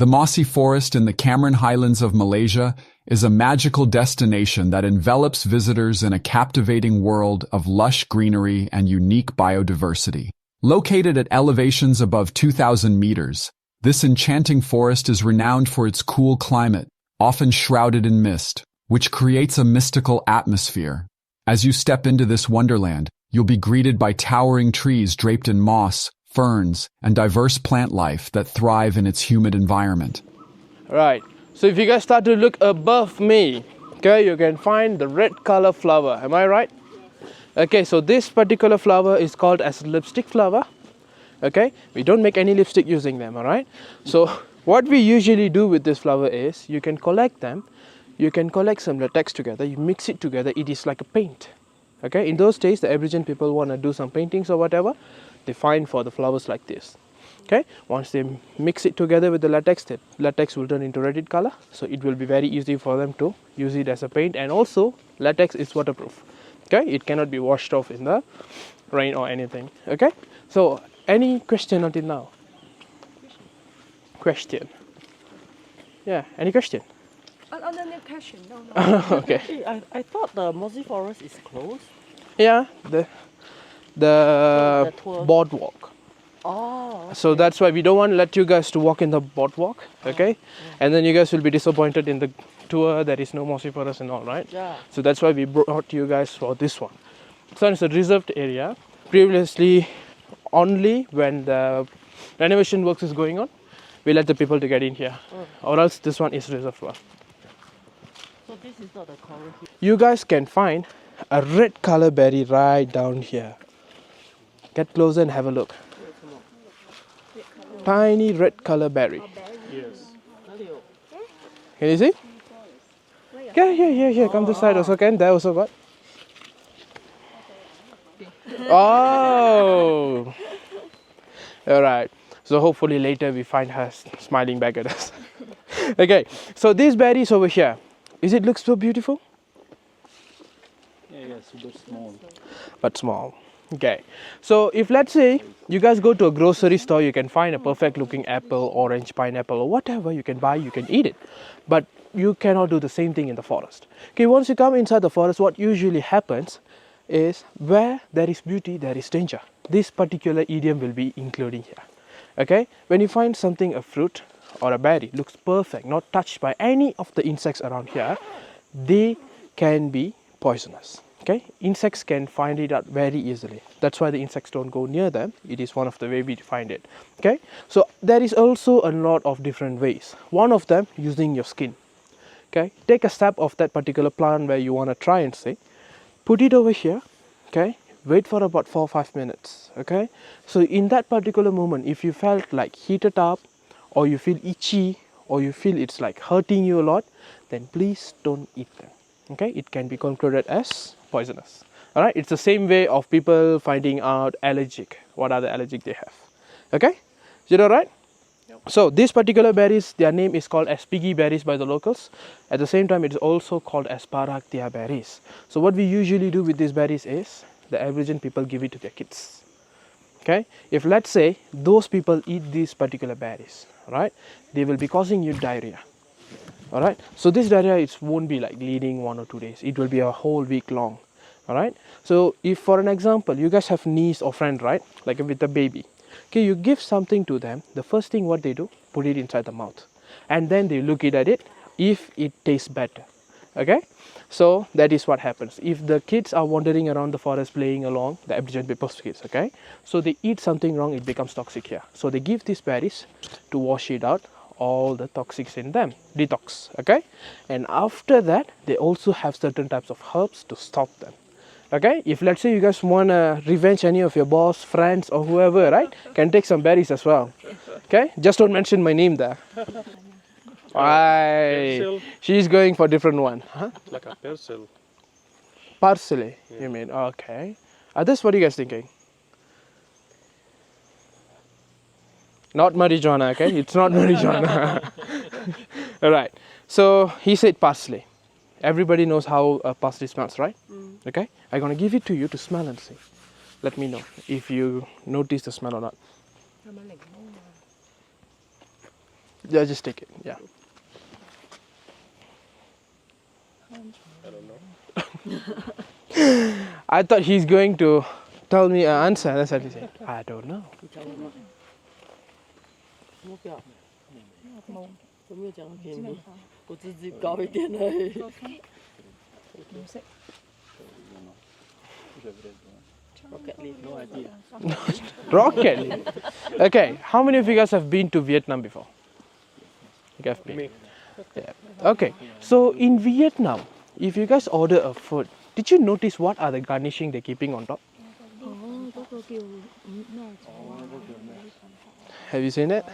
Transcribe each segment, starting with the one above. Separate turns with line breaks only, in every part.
The mossy forest in the Cameron Highlands of Malaysia is a magical destination that envelops visitors in a captivating world of lush greenery and unique biodiversity. Located at elevations above 2,000 meters, this enchanting forest is renowned for its cool climate, often shrouded in mist, which creates a mystical atmosphere. As you step into this wonderland, you'll be greeted by towering trees draped in moss, ferns, and diverse plant life that thrive in its humid environment.
Right, so if you guys start to look above me, okay, you can find the red color flower, am I right? Okay, so this particular flower is called as lipstick flower. Okay, we don't make any lipstick using them, alright? So what we usually do with this flower is, you can collect them, you can collect some latex together, you mix it together, it is like a paint. Okay, in those days the Aboriginal people want to do some paintings or whatever, they find for the flowers like this. Okay, once they mix it together with the latex will turn into red color, so it will be very easy for them to use it as a paint. And also latex is waterproof. Okay, it cannot be washed off in the rain or anything. Okay, so any question until now? Question? Yeah, any question?
No question, no.
Okay.
Hey, I thought the mossy forest is closed.
Yeah, the
tour.
boardwalk.
Oh. Okay.
So that's why we don't want to let you guys to walk in the boardwalk, okay? And then you guys will be disappointed in the tour. There is no mossy forest and all, right?
Yeah.
So that's why we brought you guys for this one. So it's a reserved area. Previously, only when the renovation works is going on, we let the people to get in here. Or else this one is reserved one.
So this is not the coral here.
You guys can find a red color berry right down here. Get closer and have a look. Tiny red color berry.
Yes.
Can you see? Yeah, here. Come this side also can. There also got. Oh! Alright. So hopefully later we find her smiling back at us. Okay. So these berries over here. Is it look so beautiful?
Yeah, super small.
But small. Okay. So if let's say you guys go to a grocery store, you can find a perfect looking apple, orange, pineapple or whatever you can buy, you can eat it. But you cannot do the same thing in the forest. Okay, once you come inside the forest, what usually happens is where there is beauty, there is danger. This particular idiom will be including here. Okay, when you find something, a fruit or a berry, looks perfect, not touched by any of the insects around here, they can be poisonous. Okay, insects can find it out very easily. That's why the insects don't go near them. It is one of the way we find it. Okay, so there is also a lot of different ways. One of them using your skin. Okay, take a step of that particular plant where you want to try and see. Put it over here. Okay, wait for about 4 or 5 minutes. Okay, so in that particular moment, if you felt like heated up, or you feel itchy, or you feel it's like hurting you a lot, then please don't eat them. Okay, it can be concluded as poisonous. All right, it's the same way of people finding out allergic, what are the allergic they have. Okay, is it all right? So these particular berries, their name is called as piggy berries by the locals. At the same time, it is also called as paraktia berries. So what we usually do with these berries is the Aboriginal people give it to their kids. Okay, if let's say those people eat these particular berries, right, they will be causing you diarrhea. All right, so this diarrhea, it won't be like bleeding 1 or 2 days, it will be a whole week long. All right, so if for an example you guys have niece or friend, right, like with a baby, okay, you give something to them, the first thing what they do, put it inside the mouth and then they look at it if it tastes better. Okay, so that is what happens if the kids are wandering around the forest playing along, the Aboriginal people's kids. Okay, so they eat something wrong, it becomes toxic here, so they give these berries to wash it out, all the toxics in them, detox. Okay, and after that they also have certain types of herbs to stop them. Okay, if let's say you guys want to revenge any of your boss, friends or whoever, right, can take some berries as well. Okay, just don't mention my name there. She's going for different one. Huh?
Like a parcel.
Parsley, you mean? Okay. Others, what are you guys thinking? Not marijuana, okay? It's not marijuana. Alright, so he said parsley. Everybody knows how parsley smells, right? Okay, I'm gonna give it to you to smell and see. Let me know if you notice the smell or not. Yeah, just take it. Yeah. I thought he's going to tell me an answer. That's what he said. I don't know.
目标有没有讲便宜？我自己高一点而已。Rocket League, no idea.
Rocket League. Okay, how many of you guys have been to Vietnam before? You guys have been? Yeah. Okay, so in Vietnam, if you guys order a food, did you notice what are the garnishing they're keeping on top? Have you seen it?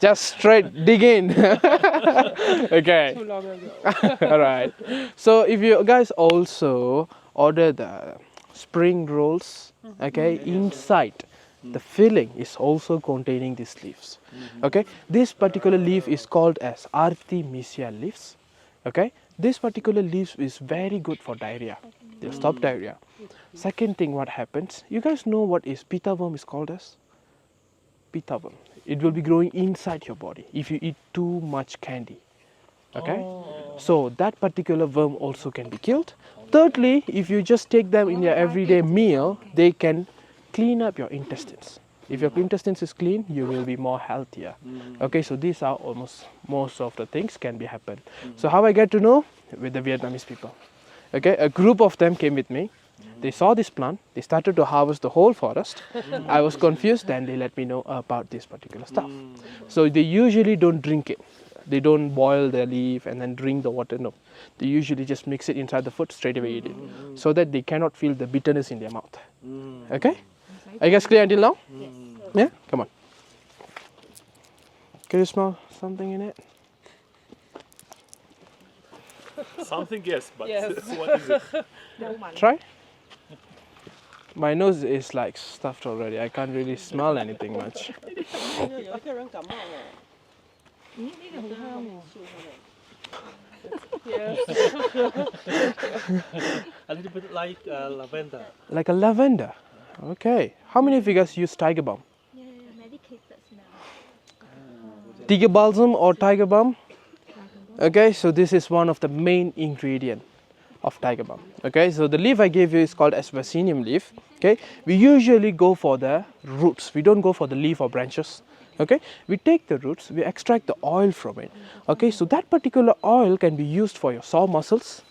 Just straight dig in. Okay. Alright. So if you guys also order the spring rolls, okay, inside the filling is also containing these leaves. Okay. This particular leaf is called as Artemisia leaves. Okay. This particular leaf is very good for diarrhea. They'll stop diarrhea. Second thing what happens, you guys know what is pita worm is called as? Pita worm. It will be growing inside your body if you eat too much candy. Okay, so that particular worm also can be killed. Thirdly, if you just take them in your everyday meal, they can clean up your intestines. If your intestines is clean, you will be more healthier. Okay, so these are almost most of the things can be happen. So how I get to know? With the Vietnamese people. Okay, a group of them came with me. They saw this plant, they started to harvest the whole forest. I was confused, and they let me know about this particular stuff. So they usually don't drink it. They don't boil the leaf and then drink the water, no. They usually just mix it inside the food, straight away eat it. So that they cannot feel the bitterness in their mouth. Okay? Are you guys clear until now?
Yes.
Yeah? Come on. Can you smell something in it?
Something, yes, but what is it?
Try. My nose is like stuffed already. I can't really smell anything much.
有一个人感冒了。
呢個好香喎。
A little bit like lavender.
Like a lavender. Okay. How many of you guys use tiger balm?
Yeah, medicated smell.
Tiger balsam or tiger balm? Okay, so this is one of the main ingredient of tiger balm. Okay, so the leaf I gave you is called as vaccinium leaf. Okay, we usually go for the roots. We don't go for the leaf or branches. Okay, we take the roots, we extract the oil from it. Okay, so that particular oil can be used for your sore muscles.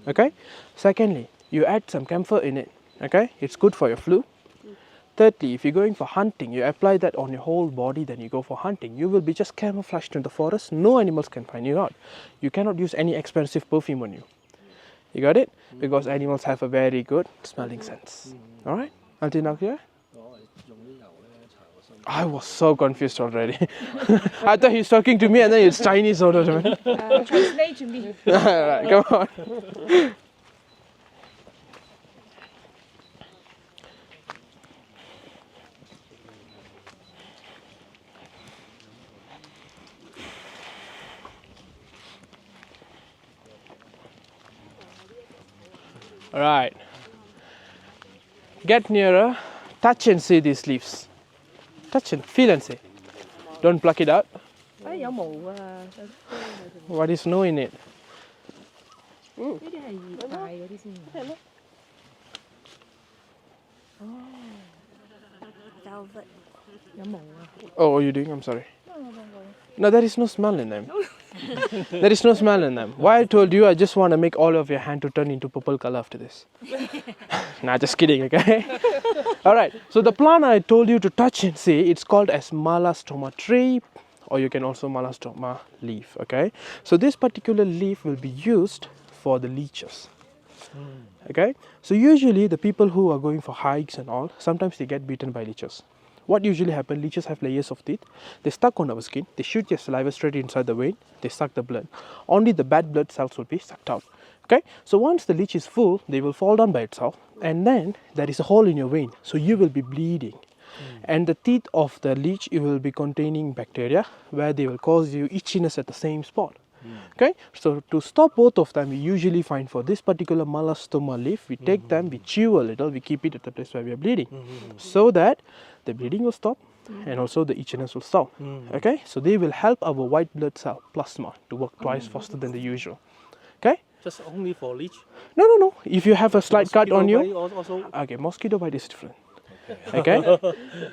Okay, secondly, you add some camphor in it. Okay, it's good for your flu. Thirdly, if you're going for hunting, you apply that on your whole body, then you go for hunting. You will be just camouflaged in the forest. No animals can find you out. You cannot use any expensive perfume on you. You got it? Because animals have a very good smelling sense. Alright? Until now clear? I was so confused already. I thought he's talking to me and then it's Chinese order.
Translate to me.
Alright, come on. Alright. Get nearer, touch and see these leaves. Touch and feel and see. Don't pluck it out.
哎，有毛啊！
What is no in it?
呢啲係熱帶嗰啲先。Velvet。有毛啊！
Oh, what are you doing? I'm sorry. No, there is no smell in them. There is no smell in them. Why I told you, I just want to make all of your hand to turn into purple color after this. Nah, just kidding, okay? Alright, so the plant I told you to touch and see, it's called as Malastoma tree, or you can also Malastoma leaf, okay? So this particular leaf will be used for the leeches. Okay? So usually the people who are going for hikes and all, sometimes they get bitten by leeches. What usually happens, leeches have layers of teeth. They stuck on our skin. They shoot their saliva straight inside the vein. They suck the blood. Only the bad blood cells will be sucked out. Okay? So once the leech is full, they will fall down by itself. And then there is a hole in your vein. So you will be bleeding. And the teeth of the leech, it will be containing bacteria where they will cause you itchiness at the same spot. Okay, so to stop both of them, we usually find for this particular Malastoma leaf, we take them, we chew a little, we keep it at the place where we are bleeding, so that the bleeding will stop and also the itchiness will stop. Okay, so they will help our white blood cell plasma to work twice faster than the usual. Okay.
Just only for leech.
No. If you have a slight cut on you,
Also
okay, mosquito bite is different. Okay.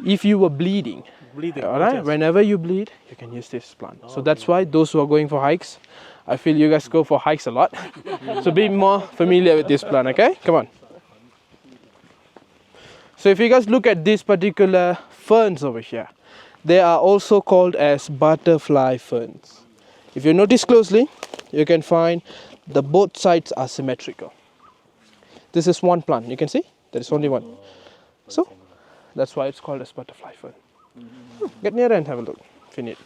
If you were bleeding,
bleeding.
all right, whenever you bleed, you can use this plant. So that's why those who are going for hikes, I feel you guys go for hikes a lot. So be more familiar with this plant. Okay, come on. So if you guys look at these particular ferns over here, they are also called as butterfly ferns. If you notice closely, you can find the both sides are symmetrical. This is one plant, you can see there is only one. So that's why it's called as butterfly fern. Get near and have a look. Finish.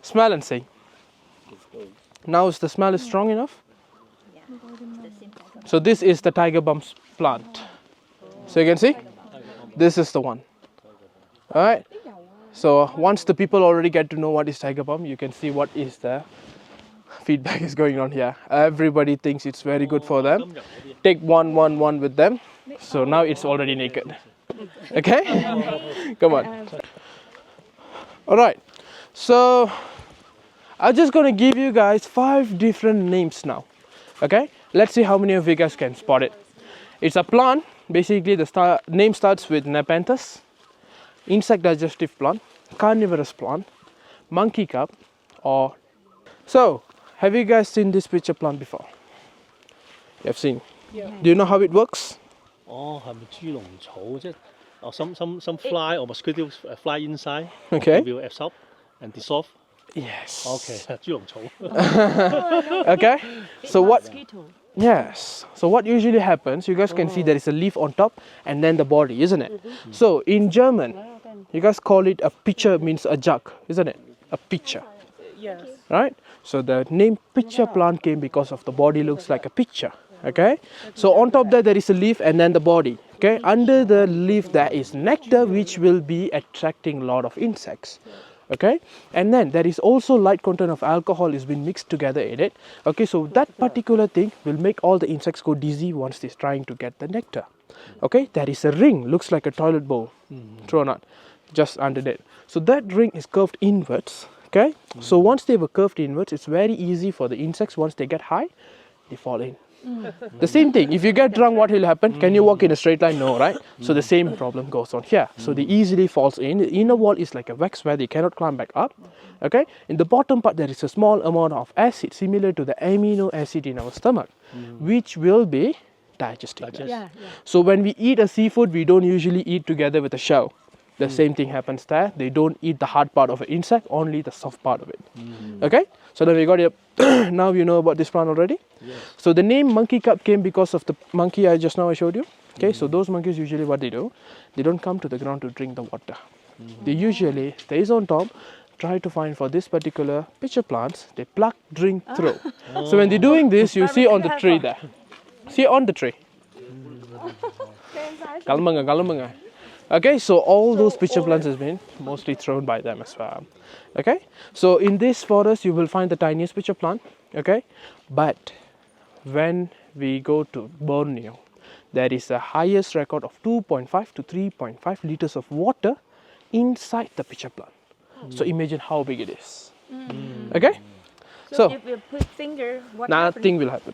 Smell and say. Now is the smell is strong enough? So this is the tiger balm plant. So you can see, this is the one. All right. So once the people already get to know what is tiger balm, you can see what is the feedback is going on here. Everybody thinks it's very good for them. Take one with them. So now it's already naked. Okay. Come on. All right. So I'm just going to give you guys 5 different names now. Okay. Let's see how many of you guys can spot it. It's a plant. Basically, the name starts with Nepenthes, insect digestive plant, carnivorous plant, monkey cup, or... So, have you guys seen this picture plant before? You have seen. Yeah. Do you know how it works?
Oh, 係咪豬籠草啫? Or some fly or mosquitoes fly inside.
Okay.
They will absorb and dissolve.
Yes.
Okay, 豬籠草.
Okay. So what?
Mosquito.
Yes. So what usually happens, you guys can see there is a leaf on top and then the body, isn't it? So in German, you guys call it a pitcher, means a jug, isn't it? A pitcher.
Yes.
Right? So the name pitcher plant came because of the body looks like a pitcher. Okay. So on top there is a leaf and then the body. Okay. Under the leaf there is nectar which will be attracting a lot of insects. Okay, and then there is also light content of alcohol is been mixed together in it. Okay, so that particular thing will make all the insects go dizzy once they're trying to get the nectar. Okay, there is a ring, looks like a toilet bowl, thrown out just under it. So that ring is curved inwards. Okay, so once they were curved inwards, it's very easy for the insects. Once they get high, they fall in. The same thing, if you get drunk, what will happen? Can you walk in a straight line? No, right? So the same problem goes on here. So they easily falls in. The inner wall is like a wax where they cannot climb back up. Okay, in the bottom part there is a small amount of acid similar to the amino acid in our stomach, which will be digesting.
Yeah.
So when we eat a seafood, we don't usually eat together with a shell. The same thing happens there. They don't eat the hard part of an insect, only the soft part of it. Okay, so then we got it. Now you know about this plant already. Yes. So the name monkey cup came because of the monkey I just now showed you. Okay, so those monkeys usually what they do, they don't come to the ground to drink the water. They usually stays on top, try to find for this particular pitcher plants, they pluck, drink, throw. So when they're doing this, you see on the tree there. See on the tree. Kalamanga. Okay, so all those pitcher plants has been mostly thrown by them as well. Okay, so in this forest you will find the tiniest pitcher plant. Okay, but when we go to Borneo, there is a highest record of 2.5 to 3.5 liters of water inside the pitcher plant. So imagine how big it is. Okay, so
if you put finger, what
nothing will happen.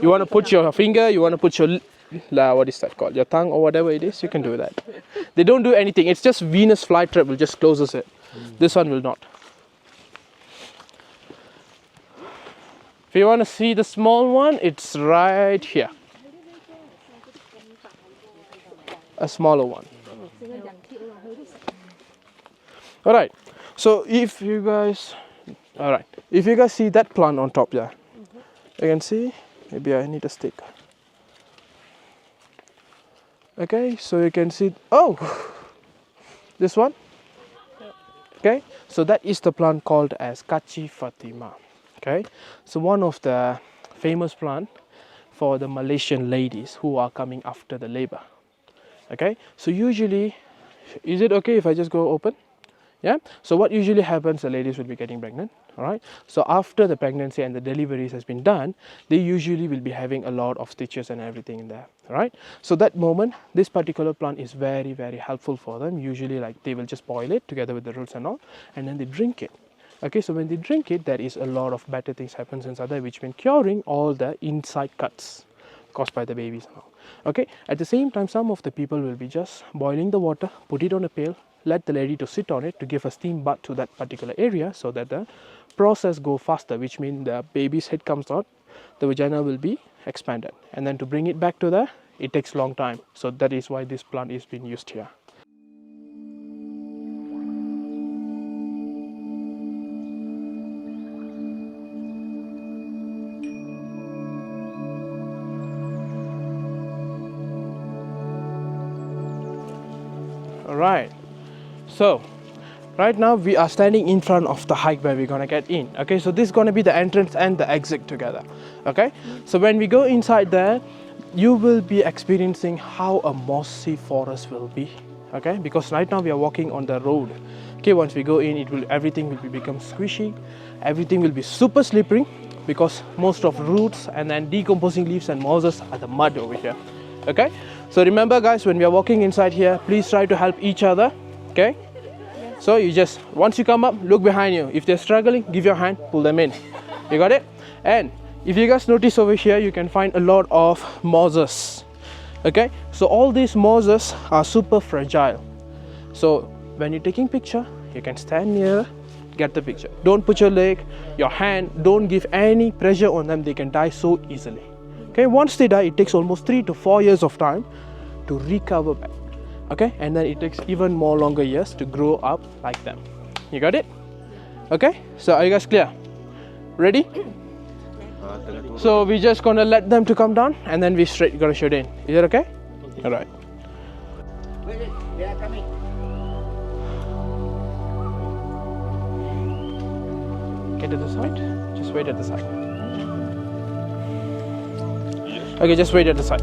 You want to put your finger, you want to put your what is that called? Your tongue or whatever it is, you can do that. They don't do anything. It's just Venus flytrap will just closes it. This one will not. If you want to see the small one, it's right here. A smaller one. Alright. So if you guys see that plant on top there, you can see, maybe I need a stick. Okay, so you can see, this one. Okay, so that is the plant called as Kachi Fatima. Okay, so one of the famous plant for the Malaysian ladies who are coming after the labor. Okay, so usually, is it okay if I just go open? Yeah, so what usually happens, the ladies will be getting pregnant. All right. So after the pregnancy and the deliveries has been done, they usually will be having a lot of stitches and everything in there. All right. So that moment, this particular plant is very, very helpful for them. Usually, like they will just boil it together with the roots and all, and then they drink it. Okay. So when they drink it, there is a lot of better things happens inside there, which means curing all the inside cuts caused by the babies and all. Okay. At the same time, some of the people will be just boiling the water, put it on a pail, let the lady to sit on it to give a steam bath to that particular area, so that the process go faster, which means the baby's head comes out, the vagina will be expanded, and then to bring it back to there, it takes long time. So that is why this plant is being used here. All right. So right now we are standing in front of the hike where we're gonna get in. Okay, so this is gonna be the entrance and the exit together. Okay, so when we go inside there, you will be experiencing how a mossy forest will be. Okay, because right now we are walking on the road. Okay, once we go in, everything will become squishy, everything will be super slippery, because most of roots and then decomposing leaves and mosses are the mud over here. Okay, so remember guys, when we are walking inside here, please try to help each other. Okay, so you just, once you come up, look behind you. If they're struggling, give your hand, pull them in. You got it? And if you guys notice over here, you can find a lot of mosses. Okay, so all these mosses are super fragile. So when you're taking picture, you can stand near, get the picture. Don't put your leg, your hand, don't give any pressure on them. They can die so easily. Okay, once they die, it takes almost 3 to 4 years of time to recover back. Okay, and then it takes even more longer years to grow up like them. You got it? Okay, so are you guys clear? Ready? So we're just gonna let them to come down, and then we straight gonna shoot in. Is that okay? All right.
They are coming.
Get to the side. Just wait at the side. Okay, just wait at the side.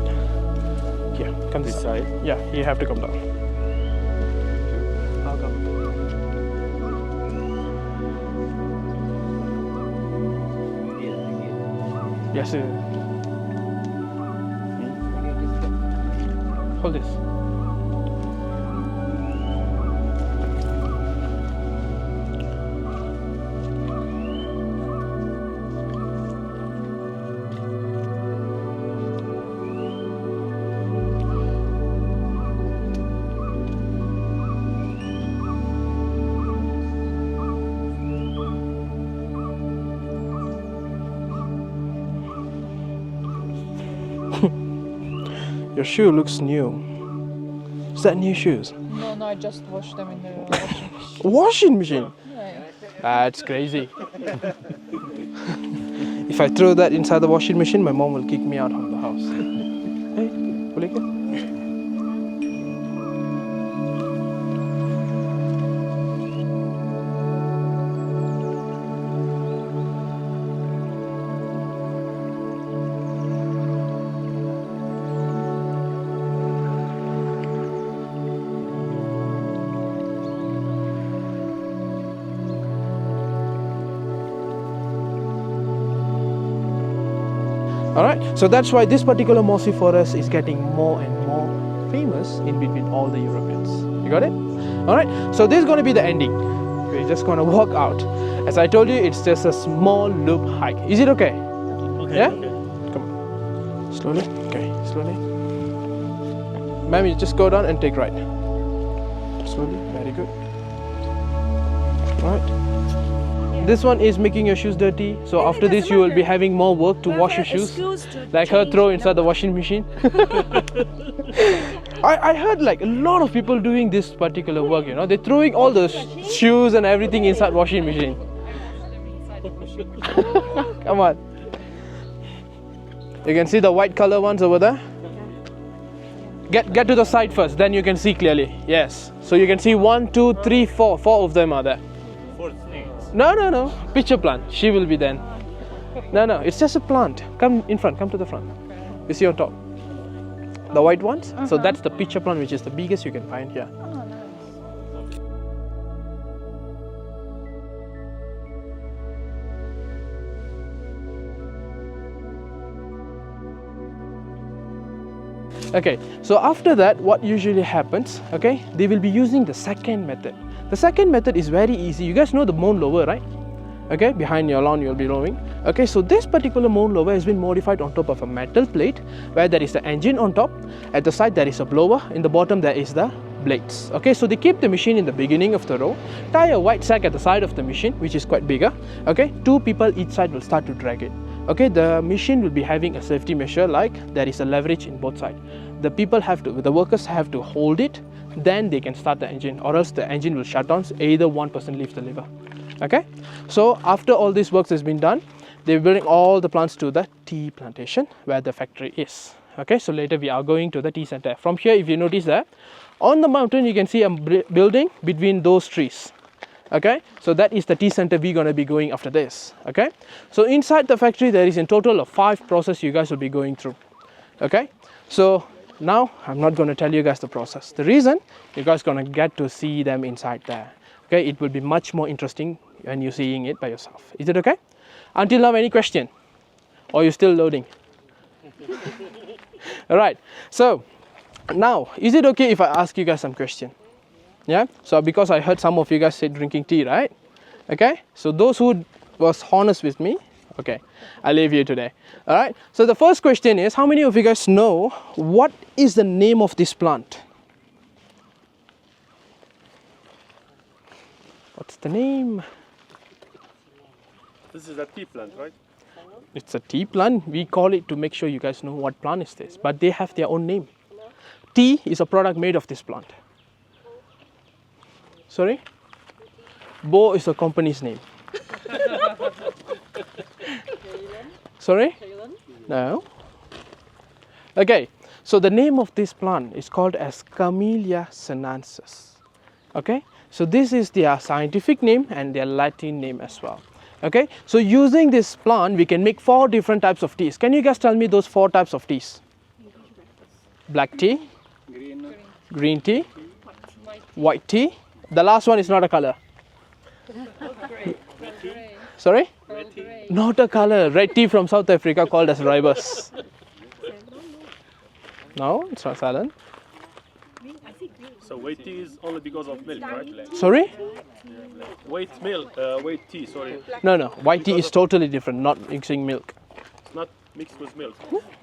Here, come this side. Yeah, you have to come down. I'll come. Yes. Hold this. Your shoe looks new. Is that new shoes?
No, I just washed them in the washing machine.
Washing machine?
Yeah.
That's crazy. If I throw that inside the washing machine, my mom will kick me out of the house. Hey, boleh ke? Alright, so that's why this particular mossy forest is getting more and more famous in between all the Europeans. You got it? Alright, so this is going to be the ending. We're just going to walk out. As I told you, it's just a small loop hike. Is it okay?
Okay.
Yeah?
Okay.
Come on. Slowly. Okay, slowly. Ma'am, you just go down and take right. Slowly. Very good. Alright. This one is making your shoes dirty, so after this you will be having more work to wash your shoes, like her throw inside the washing machine. I heard like a lot of people doing this particular work, you know, they're throwing all the shoes and everything inside washing machine. Come on. You can see the white color ones over there. Get to the side first, then you can see clearly. Yes, so you can see 1, 2, 3, 4 of them are there. No. Picture plant. She will be then. No. It's just a plant. Come in front. Come to the front. You see on top. The white ones. So that's the picture plant, which is the biggest you can find here.
Oh, nice.
Okay, so after that, what usually happens, okay, they will be using the second method. The second method is very easy. You guys know the mown lower, right? Okay, behind your lawn you'll be mowing. Okay, so this particular mown lower has been modified on top of a metal plate where there is the engine on top. At the side there is a blower. In the bottom there is the blades. Okay, so they keep the machine in the beginning of the row, tie a white sack at the side of the machine, which is quite bigger. Okay, 2 people each side will start to drag it. Okay, the machine will be having a safety measure, like there is a leverage in both sides. The workers have to hold it, then they can start the engine, or else the engine will shut down. So either one person leaves the lever. Okay, so after all this work has been done, they will bring all the plants to the tea plantation where the factory is. Okay, so later we are going to the tea center. From here, if you notice that on the mountain you can see a building between those trees. Okay, so that is the tea center we're going to be going after this. Okay, so inside the factory there is in total of 5 processes you guys will be going through. Okay, so now I'm not going to tell you guys the process. The reason, you guys going to get to see them inside there. Okay, it will be much more interesting when you're seeing it by yourself. Is it okay? Until now, any question? Or you're still loading? Alright, so now, is it okay if I ask you guys some question? Yeah, so because I heard some of you guys say drinking tea, right? Okay, so those who was honest with me, okay, I'll leave you today. Alright, so the first question is, how many of you guys know what is the name of this plant? What's the name?
This is a tea plant, right?
It's a tea plant. We call it to make sure you guys know what plant is this, but they have their own name. Tea is a product made of this plant. Sorry? Bo is the company's name. Sorry? No. Okay, so the name of this plant is called as Camellia sinensis. Okay, so this is their scientific name and their Latin name as well. Okay, so using this plant we can make 4 different types of teas. Can you guys tell me those 4 types of teas? Black tea, green tea, white tea. The last one is not a color. Sorry? Not a color. Red tea from South Africa called as rooibos. No, it's not Ceylon.
So white tea is only because of milk, right?
Sorry?
White tea, sorry.
No, white tea is totally different, not mixing milk.
It's not mixed with milk.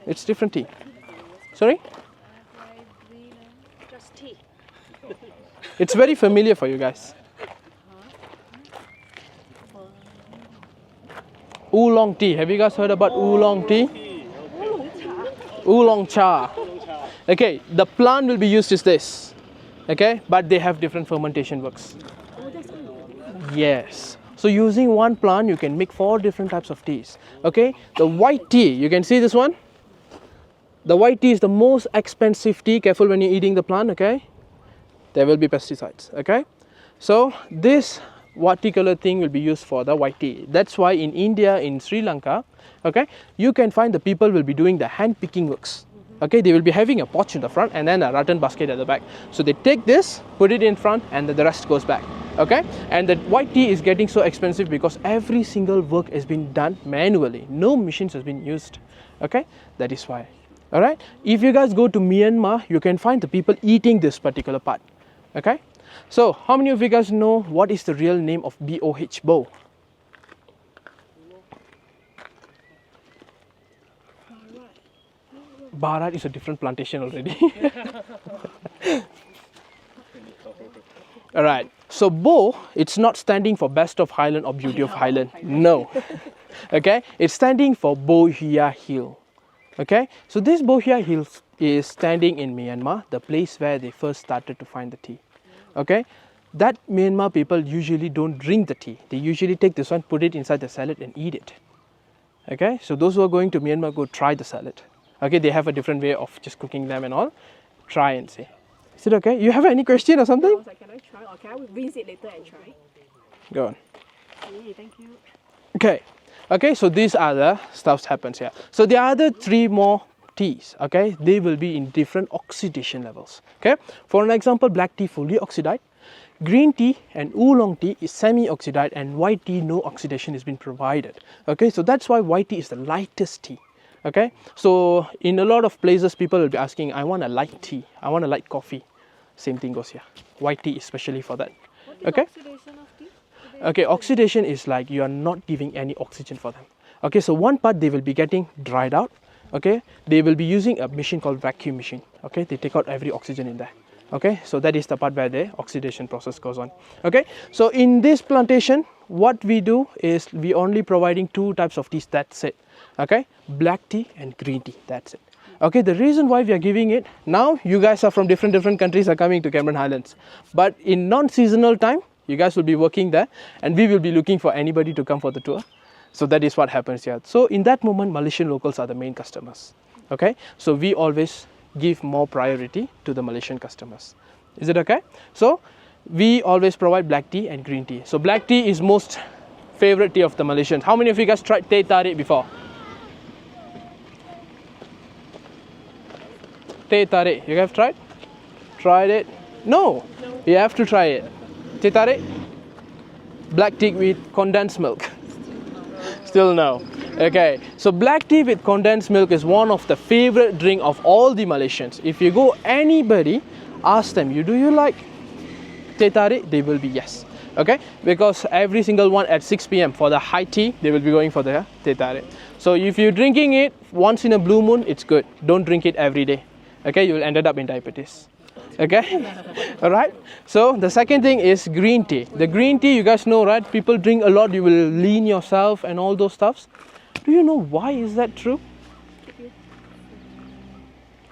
It's different tea. Sorry?
Just tea.
It's very familiar for you guys. Oolong tea. Have you guys heard about oolong tea? Oolong cha. Okay, the plant will be used as this. Okay, but they have different fermentation works. Yes. So using one plant, you can make 4 different types of teas. Okay, the white tea, you can see this one. The white tea is the most expensive tea. Careful when you're eating the plant, okay? There will be pesticides, okay? So this particular thing will be used for the white tea. That's why in India, in Sri Lanka, okay, you can find the people will be doing the hand picking works. Okay, they will be having a pouch in the front and then a rattan basket at the back. So they take this, put it in front, and then the rest goes back. Okay, and the white tea is getting so expensive because every single work has been done manually. No machines has been used. Okay, that is why. All right, if you guys go to Myanmar, you can find the people eating this particular part. Okay, so how many of you guys know what is the real name of BOH, Bo? Bharat is a different plantation already. Alright, so Bo, it's not standing for best of Highland or beauty of Highland. No. Okay, it's standing for Bohia Hill. Okay, so this Bohia Hill is standing in Myanmar, the place where they first started to find the tea. Okay, that Myanmar people usually don't drink the tea. They usually take this one, put it inside the salad and eat it. Okay, so those who are going to Myanmar, go try the salad. Okay, they have a different way of just cooking them and all. Try and see. Is it okay? You have any question or something?
I was like, can I try or can I rinse it later and try?
Go on.
Okay, thank you.
Okay. Okay, so these are the stuffs happens here. So the other 3 more teas, okay, they will be in different oxidation levels. Okay, for an example, black tea fully oxidized, green tea and oolong tea is semi-oxidized, and white tea no oxidation has been provided. Okay, so that's why white tea is the lightest tea. Okay, so in a lot of places people will be asking, I want a light tea, I want a light coffee. Same thing goes here. White tea especially for that. Okay.
Oxidation of tea?
Okay, oxidation is like you are not giving any oxygen for them. Okay, so one part they will be getting dried out. Okay, they will be using a machine called vacuum machine. Okay, they take out every oxygen in there. Okay, so that is the part where the oxidation process goes on. Okay, so in this plantation, what we do is we only providing two types of teas. That's it. Okay, black tea and green tea. That's it. Okay, the reason why we are giving it now, you guys are from different countries are coming to Cameron Highlands, but in non-seasonal time, you guys will be working there, and we will be looking for anybody to come for the tour. So that is what happens here. So in that moment, Malaysian locals are the main customers. Okay, so we always give more priority to the Malaysian customers. Is it okay? So we always provide black tea and green tea. So black tea is most favorite tea of the Malaysians. How many of you guys tried teh tarik before? Teh tarik, you have tried? Tried it? No, you have to try it. Teh tarik? Black tea with condensed milk. Still no. Okay, so black tea with condensed milk is one of the favorite drink of all the Malaysians. If you go anybody, ask them, do you like teh tarik? They will be yes. Okay, because every single one at 6 p.m. for the high tea, they will be going for the teh tarik. So if you're drinking it once in a blue moon, it's good. Don't drink it every day. Okay, you will end up in diabetes. Okay, all right. So the second thing is green tea. The green tea, you guys know, right? People drink a lot, you will lean yourself and all those stuffs. Do you know why is that true?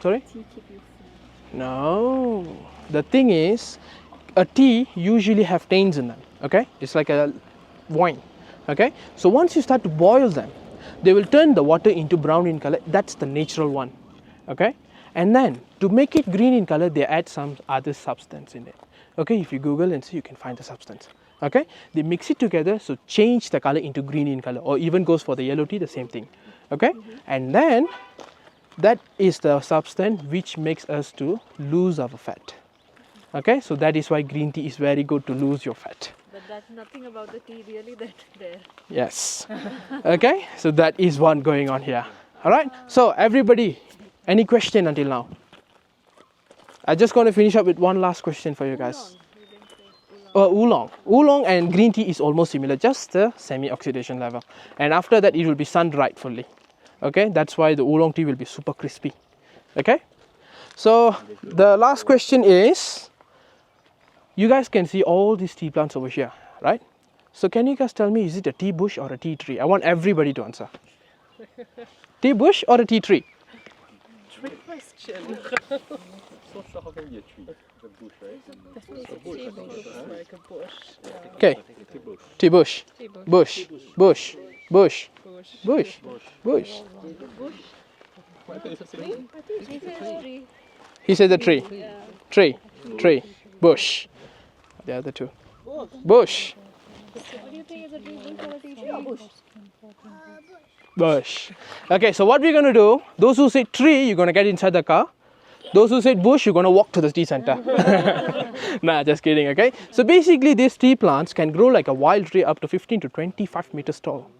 Sorry? No. The thing is, a tea usually have tains in them. Okay, it's like a wine. Okay, so once you start to boil them, they will turn the water into brown in color. That's the natural one. Okay, and then to make it green in color, they add some other substance in it. Okay, if you Google and see, you can find the substance. Okay, they mix it together, so change the color into green in color, or even goes for the yellow tea, the same thing. Okay, and then that is the substance which makes us to lose our fat. Okay, so that is why green tea is very good to lose your fat.
But that's nothing about the tea really that there.
Yes. Okay, so that is one going on here. All right, so everybody, any question until now? I'm just going to finish up with one last question for you guys. Oolong. Oolong and green tea is almost similar, just the semi-oxidation level. And after that, it will be sun-dried fully. Okay, that's why the oolong tea will be super crispy. Okay, so the last question is, you guys can see all these tea plants over here, right? So can you guys tell me, is it a tea bush or a tea tree? I want everybody to answer. Tea bush or a tea tree?
Trick question. Like a bush.
Okay. Tea bush. Bush. Bush. Bush. Bush. Bush. He said the tree. Tree. Tree. Bush. The other two. Bush.
What do you think is a tree bush or a tea tree? Bush.
Bush. Okay, so what we're going to do, those who say tree, you're going to get inside the car. Those who said bush, you're going to walk to the tea center. Nah, just kidding, okay? So basically, these tea plants can grow like a wild tree up to 15 to 25 meters tall.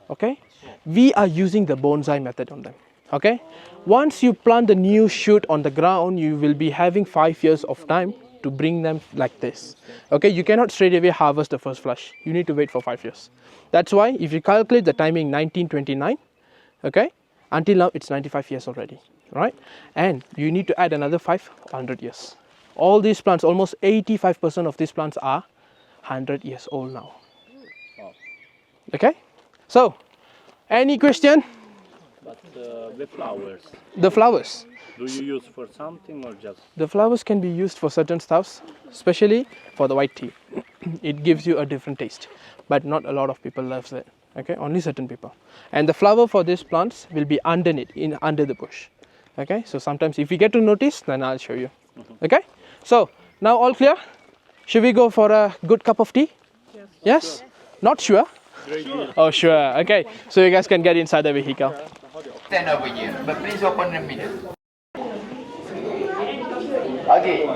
Okay? We are using the bonsai method on them. Okay? Once you plant the new shoot on the ground, you will be having 5 years of time to bring them like this. Okay? You cannot straight away harvest the first flush. You need to wait for 5 years. That's why if you calculate the timing 1929, okay, until now it's 95 years already, right? And you need to add another 500 years. All these plants, almost 85% of these plants are 100 years old now. Okay, so any question?
But the flowers,
The flowers.
do you use for something or just?
The flowers can be used for certain stuffs, especially for the white tea. It gives you a different taste, but not a lot of people loves it. Okay, only certain people. And the flower for these plants will be underneath, under the bush. Okay, so sometimes if you get to notice, then I'll show you. Okay, so now all clear? Should we go for a good cup of tea? Yes? Not sure? Oh, sure. Okay, so you guys can get inside the vehicle.
Stand over here, but please open the middle. Okay.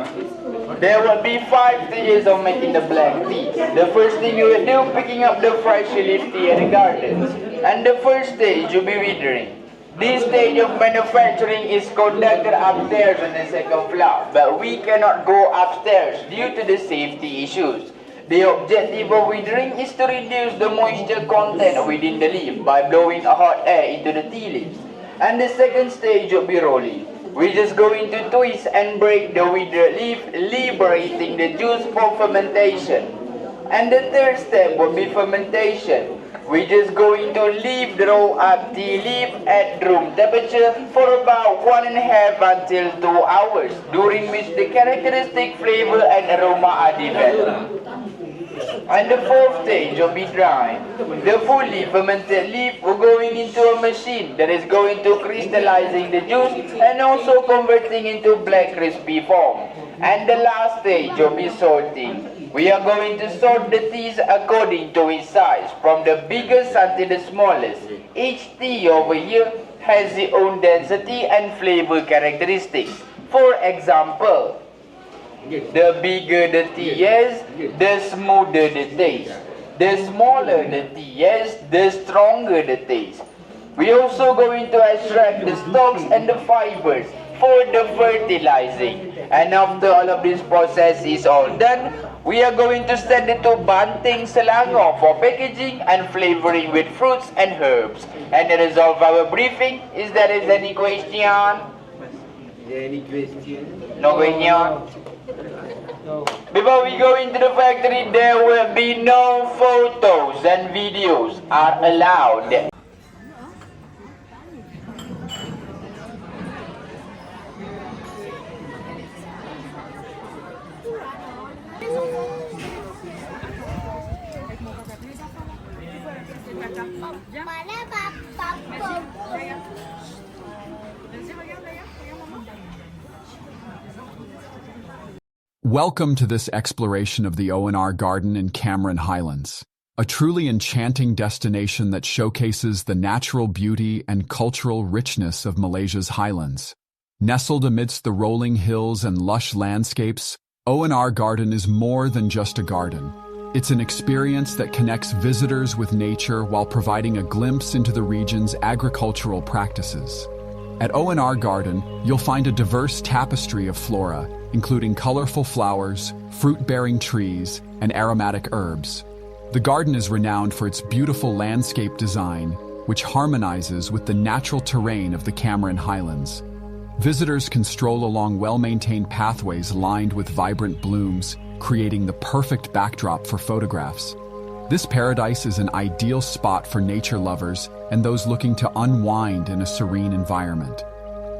There will be 5 stages of making the black tea. The first thing you will do, picking up the fresh leaf tea at the gardens. And the first stage, you'll be withering. This stage of manufacturing is conducted upstairs on the second floor, but we cannot go upstairs due to the safety issues. The objective of withering is to reduce the moisture content within the leaf by blowing a hot air into the tea leaves. And the second stage will be rolling. We're just going to twist and break the withered leaf, liberating the juice for fermentation. And the third step will be fermentation. We're just going to leave the roll up tea leaf at room temperature for about 1.5 until 2 hours, during which the characteristic flavor and aroma are developed. And the fourth stage will be drying. The fully fermented leaf will going into a machine that is going to crystallizing the juice and also converting into black crispy form. And the last stage will be sorting. We are going to sort the teas according to its size, from the biggest until the smallest. Each tea over here has its own density and flavor characteristics. For example, the bigger the tea is, the smoother the taste. The smaller the tea is, the stronger the taste. We are also going to extract the stalks and the fibers for the fertilizing. And after all of this process is all done, we are going to send it to Banting, Selangor for packaging and flavoring with fruits and herbs. And the result of our briefing is there is any question?
Any question?
No question? Before we go into the factory, there will be no photos and videos are allowed.
Welcome to this exploration of the O&R Garden in Cameron Highlands, a truly enchanting destination that showcases the natural beauty and cultural richness of Malaysia's highlands. Nestled amidst the rolling hills and lush landscapes, O&R Garden is more than just a garden. It's an experience that connects visitors with nature while providing a glimpse into the region's agricultural practices. At O&R Garden, you'll find a diverse tapestry of flora, including colorful flowers, fruit-bearing trees, and aromatic herbs. The garden is renowned for its beautiful landscape design, which harmonizes with the natural terrain of the Cameron Highlands. Visitors can stroll along well-maintained pathways lined with vibrant blooms, creating the perfect backdrop for photographs. This paradise is an ideal spot for nature lovers and those looking to unwind in a serene environment.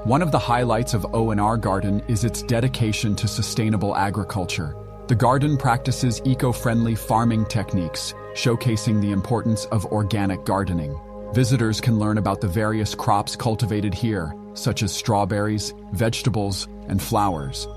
One of the highlights of O&R Garden is its dedication to sustainable agriculture. The garden practices eco-friendly farming techniques, showcasing the importance of organic gardening. Visitors can learn about the various crops cultivated here, such as strawberries, vegetables, and flowers.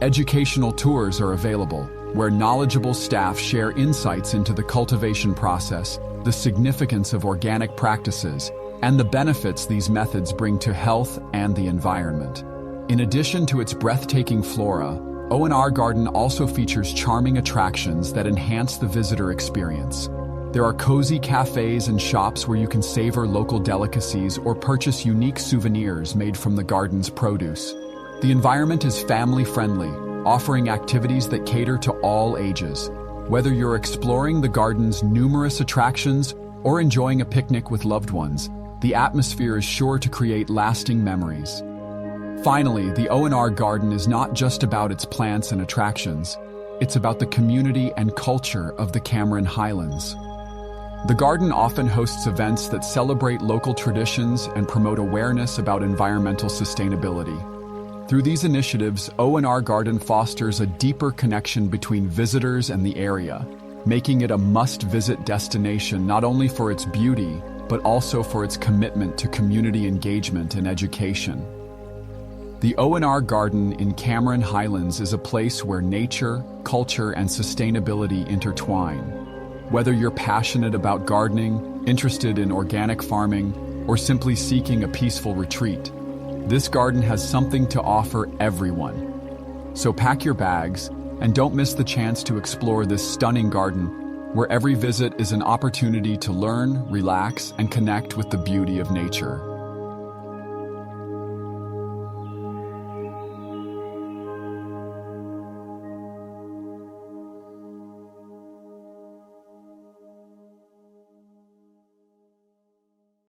Educational tours are available, where knowledgeable staff share insights into the cultivation process, the significance of organic practices, and the benefits these methods bring to health and the environment. In addition to its breathtaking flora, O&R Garden also features charming attractions that enhance the visitor experience. There are cozy cafes and shops where you can savor local delicacies or purchase unique souvenirs made from the garden's produce. The environment is family-friendly, offering activities that cater to all ages. Whether you're exploring the garden's numerous attractions or enjoying a picnic with loved ones, the atmosphere is sure to create lasting memories. Finally, the O&R Garden is not just about its plants and attractions. It's about the community and culture of the Cameron Highlands. The garden often hosts events that celebrate local traditions and promote awareness about environmental sustainability. Through these initiatives, O&R Garden fosters a deeper connection between visitors and the area, making it a must-visit destination not only for its beauty, but also for its commitment to community engagement and education. The O&R Garden in Cameron Highlands is a place where nature, culture, and sustainability intertwine. Whether you're passionate about gardening, interested in organic farming, or simply seeking a peaceful retreat, this garden has something to offer everyone. So pack your bags and don't miss the chance to explore this stunning garden, where every visit is an opportunity to learn, relax, and connect with the beauty of nature.